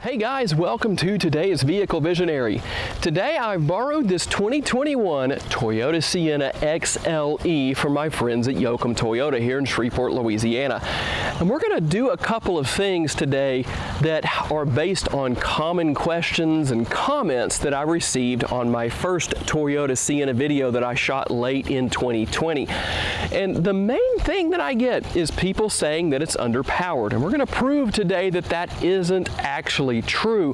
Hey guys, welcome to today's Vehicle Visionary. Today I've borrowed this 2021 Toyota Sienna XLE from my friends at Yoakum Toyota here in Shreveport, Louisiana. And we're going to do a couple of things today that are based on common questions and comments that I received on my first Toyota Sienna video that I shot late in 2020. And the main thing that I get is people saying that it's underpowered. And we're going to prove today that that isn't actually true.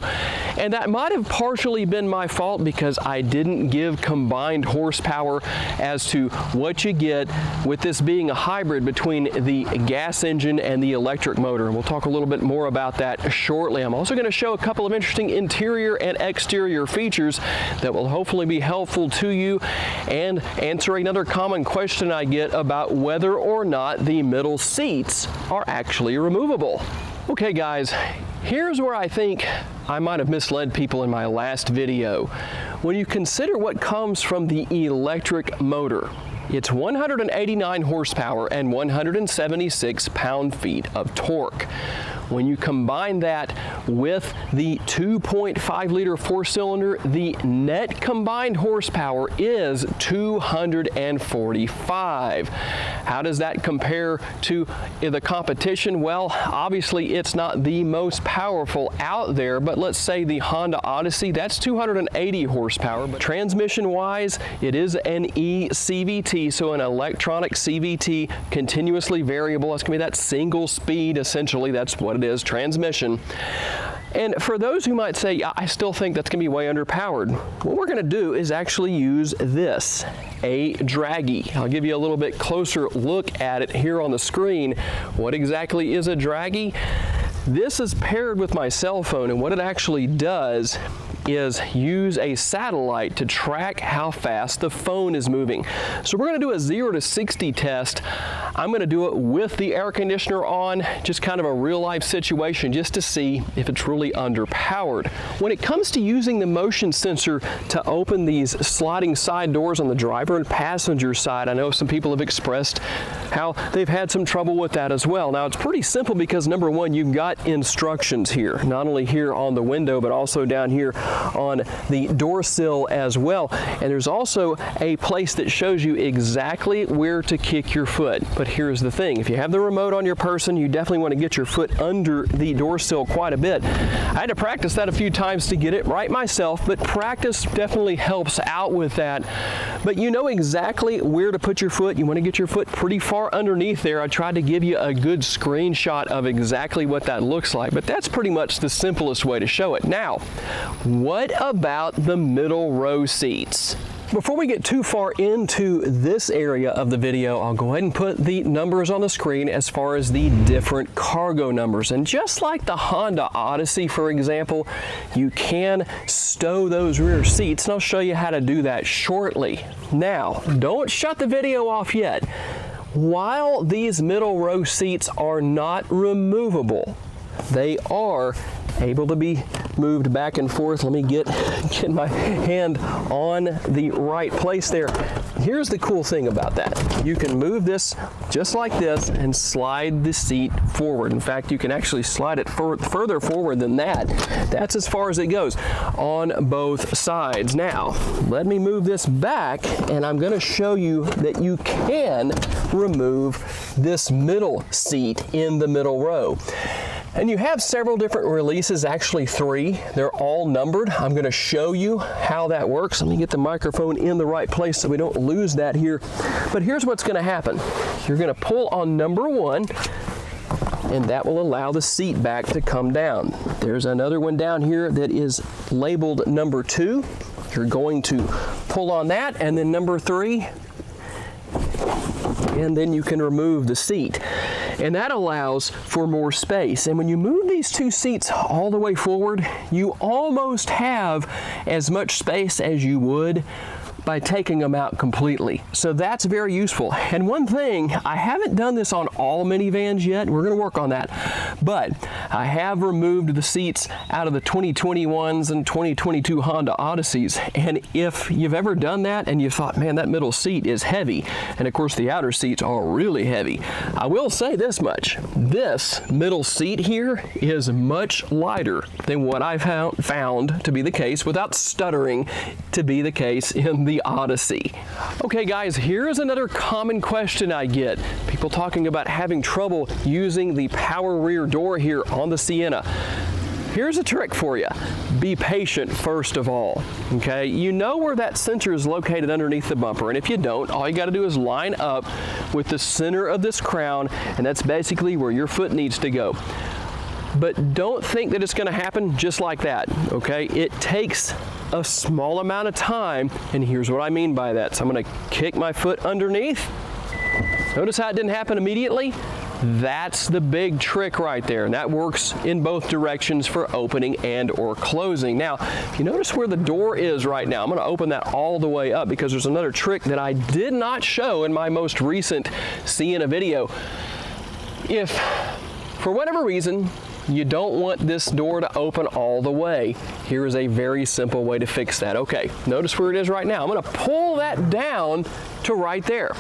And that might have partially been my fault because I didn't give combined horsepower as to what you get with this being a hybrid between the gas engine and the electric motor. And we'll talk a little bit more about that shortly. I'm also going to show a couple of interesting interior and exterior features that will hopefully be helpful to you and answer another common question I get about whether or not the middle seats are actually removable. Okay guys, here's where I think I might have misled people in my last video. When you consider what comes from the electric motor, it's 189 horsepower and 176 pound-feet of torque. When you combine that with the 2.5 liter four-cylinder, the net combined horsepower is 245. How does that compare to the competition? Well, obviously it's not the most powerful out there, but let's say the Honda Odyssey, that's 280 horsepower. But transmission-wise, it is an eCVT, so an electronic CVT, continuously variable. That's gonna be that single speed, essentially, that's what it is, transmission. And for those who might say, yeah, I still think that's going to be way underpowered, what we're going to do is actually use this, a draggy. I'll give you a little bit closer look at it here on the screen. What exactly is a draggy? This is paired with my cell phone, and what it actually does is use a satellite to track how fast the phone is moving. So we're going to do a 0 to 60 test. I'm going to do it with the air conditioner on, just kind of a real life situation, just to see if it's really underpowered. When it comes to using the motion sensor to open these sliding side doors on the driver and passenger side, I know some people have expressed how they've had some trouble with that as well. Now it's pretty simple because number one, you've got instructions here, not only here on the window, but also down here on the door sill as well. And there's also a place that shows you exactly where to kick your foot. But here's the thing, if you have the remote on your person, you definitely want to get your foot under the door sill quite a bit. I had to practice that a few times to get it right myself, but practice definitely helps out with that. But you know exactly where to put your foot. You want to get your foot pretty far underneath there. I tried to give you a good screenshot of exactly what that looks like, but that's pretty much the simplest way to show it. Now, what about the middle row seats? Before we get too far into this area of the video, I'll go ahead and put the numbers on the screen as far as the different cargo numbers. And just like the Honda Odyssey, for example, you can stow those rear seats, and I'll show you how to do that shortly. Now, don't shut the video off yet. While these middle row seats are not removable, they are able to be moved back and forth. Let me get my hand on the right place there. Here's the cool thing about that. You can move this just like this and slide the seat forward. In fact, you can actually slide it further forward than that. That's as far as it goes on both sides. Now, let me move this back, and I'm going to show you that you can remove this middle seat in the middle row. And you have several different releases, actually 3. They're all numbered. I'm going to show you how that works. Let me get the microphone in the right place so we don't lose that here. But here's what's going to happen. You're going to pull on number 1, and that will allow the seat back to come down. There's another one down here that is labeled number 2. You're going to pull on that, and then number 3, and then you can remove the seat. And that allows for more space. And when you move these 2 seats all the way forward, you almost have as much space as you would by taking them out completely. So that's very useful. And one thing, I haven't done this on all minivans yet, we're gonna work on that, but I have removed the seats out of the 2021s and 2022 Honda Odysseys. And if you've ever done that and you thought, man, that middle seat is heavy, and of course the outer seats are really heavy, I will say this much, this middle seat here is much lighter than what I've found to be the case, without stuttering, to be the case in the Odyssey. Okay guys, here's another common question I get. People talking about having trouble using the power rear door here on the Sienna. Here's a trick for you. Be patient first of all, okay? You know where that sensor is located underneath the bumper, and if you don't, all you gotta do is line up with the center of this crown, and that's basically where your foot needs to go. But don't think that it's gonna happen just like that, okay? It takes a small amount of time, and here's what I mean by that. So I'm gonna kick my foot underneath. Notice how it didn't happen immediately? That's the big trick right there, and that works in both directions for opening and or closing. Now, if you notice where the door is right now, I'm gonna open that all the way up because there's another trick that I did not show in my most recent Sienna video. If, for whatever reason, you don't want this door to open all the way, here is a very simple way to fix that. Okay, notice where it is right now. I'm gonna pull that down to right there.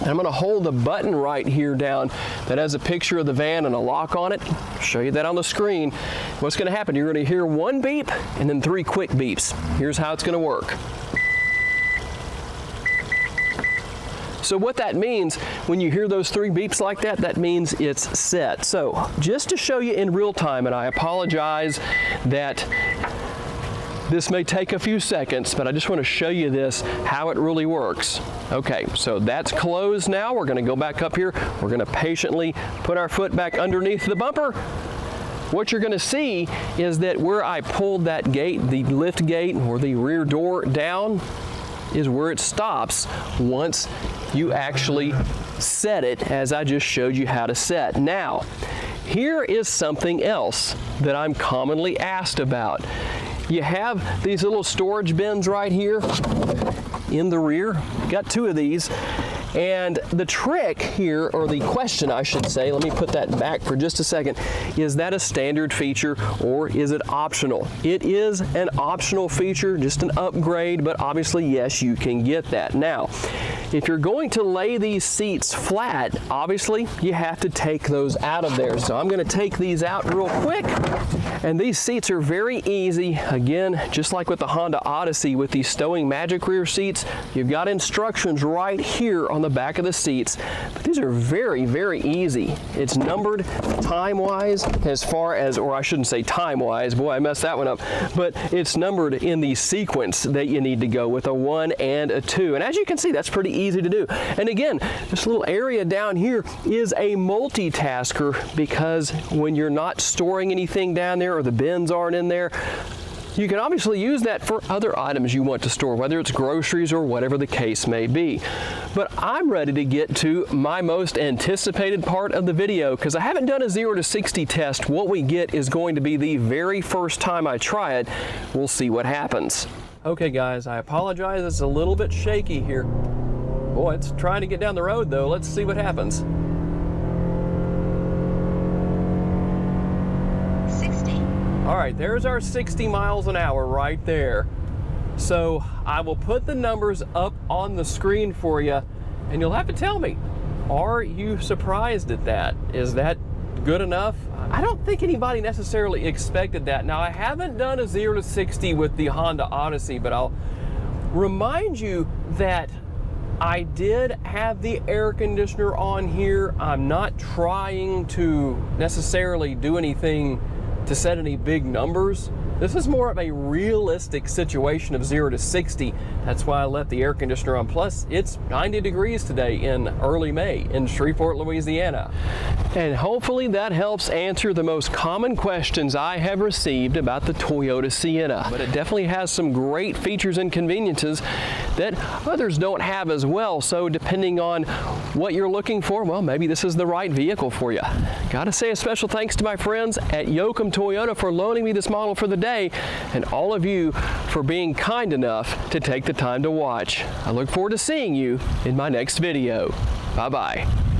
And I'm gonna hold the button right here down that has a picture of the van and a lock on it. I'll show you that on the screen. What's gonna happen, you're gonna hear one beep and then 3 quick beeps. Here's how it's gonna work. So what that means, when you hear those 3 beeps like that, that means it's set. So just to show you in real time, and I apologize that this may take a few seconds, but I just want to show you this, how it really works. Okay, so that's closed now. We're going to go back up here. We're going to patiently put our foot back underneath the bumper. What you're going to see is that where I pulled that gate, the lift gate or the rear door down, is where it stops once you actually set it, as I just showed you how to set. Now, here is something else that I'm commonly asked about. You have these little storage bins right here in the rear. Got 2 of these. And the trick here, or the question I should say, let me put that back for just a second, is that a standard feature or is it optional? It is an optional feature, just an upgrade, but obviously, yes, you can get that. Now, if you're going to lay these seats flat, obviously, you have to take those out of there. So I'm gonna take these out real quick, and these seats are very easy. Again, just like with the Honda Odyssey with these stowing magic rear seats, you've got instructions right here on the back of the seats, but these are very, very easy. It's numbered time-wise as far as, or I shouldn't say time-wise, boy, I messed that one up, but it's numbered in the sequence that you need to go with a 1 and a 2. And as you can see, that's pretty easy to do. And again, this little area down here is a multitasker, because when you're not storing anything down there or the bins aren't in there, you can obviously use that for other items you want to store, whether it's groceries or whatever the case may be. But I'm ready to get to my most anticipated part of the video, because I haven't done a 0 to 60 test. What we get is going to be the very first time I try it. We'll see what happens. Okay guys, I apologize, it's a little bit shaky here. Boy, it's trying to get down the road though. Let's see what happens. All right, there's our 60 miles an hour right there. So I will put the numbers up on the screen for you, and you'll have to tell me, are you surprised at that? Is that good enough? I don't think anybody necessarily expected that. Now, I haven't done a 0 to 60 with the Honda Odyssey, but I'll remind you that I did have the air conditioner on here. I'm not trying to necessarily do anything to set any big numbers. This is more of a realistic situation of 0 to 60. That's why I left the air conditioner on. Plus, it's 90 degrees today in early May in Shreveport, Louisiana. And hopefully that helps answer the most common questions I have received about the Toyota Sienna. But it definitely has some great features and conveniences that others don't have as well. So depending on what you're looking for, well, maybe this is the right vehicle for you. Gotta say a special thanks to my friends at Yoakum Toyota for loaning me this model for the day. today, and all of you for being kind enough to take the time to watch. I look forward to seeing you in my next video. Bye-bye.